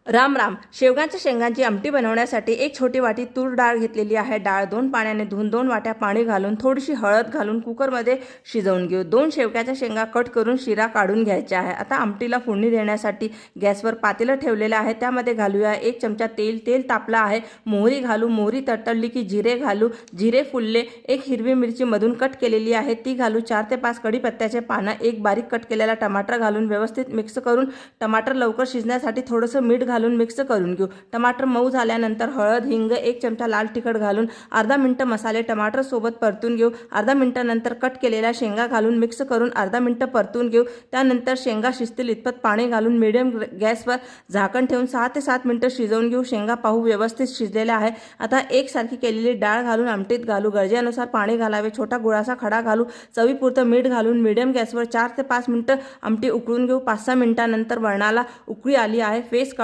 राम राम. शेवगाच्या शेंगांची आमटी बनवण्यासाठी एक छोटी वाटी तूर डाळ घेतलेली आहे. डाळ 2 पाण्याने धुवून 2 वाट्या पाणी घालून थोडीशी हळद घालून कुकरमध्ये शिजवून घेऊ. 2 शेवग्याच्या शेंगा कट करून शिरा काढून घ्यायचा आहे. आता आमटीला फोडणी देण्यासाठी गॅसवर पातेलं ठेवलेलं आहे. त्यामध्ये घालूया 1 चमचा तेल. तेल तापलं आहे. मोहरी घालू. मोहरी तडतडली की जिरे घालू. जिरे फुलले. 1 हिरवी मिरची मधून कट केलेली आहे ती घालू. 4 ते 5 कढीपत्त्याचे पानं. 1 बारीक कट केलेला टमाटर घालून व्यवस्थित मिक्स करून टमाटर लवकर शिजण्यासाठी थोडंसं मीठ घालून मिक्स करून घेऊ. टमाटर मऊ झाल्यानंतर हळद, हिंग, 1 चमचा लाल तिखट घालून अर्धा मिनिट मसाले टमाटर सोबत परतून घेऊ. अर्धा मिनिटानंतर कट केलेल्या शेंगा घालून मिक्स करून अर्धा मिनिट परतून घेऊ. त्यानंतर शेंगा शिजतील इतपत पाणी घालून मीडियम गॅसवर झाकण ठेवून 6 ते 7 मिनिटं शिजवून घेऊ. शेंगा पाहू व्यवस्थित शिजलेल्या आहे. आता एकसारखी केलेली डाळ घालून आमटीत घालू. गरजेनुसार पाणी घालावे. छोटा गुळाचा खडा घालू. चवीपुरतं मीठ घालून मीडियम गॅसवर 4 ते 5 मिनिटं आमटी उकळून घेऊ. 5-6 मिनिटानंतर वरणाला उकळी आली आहे. फेस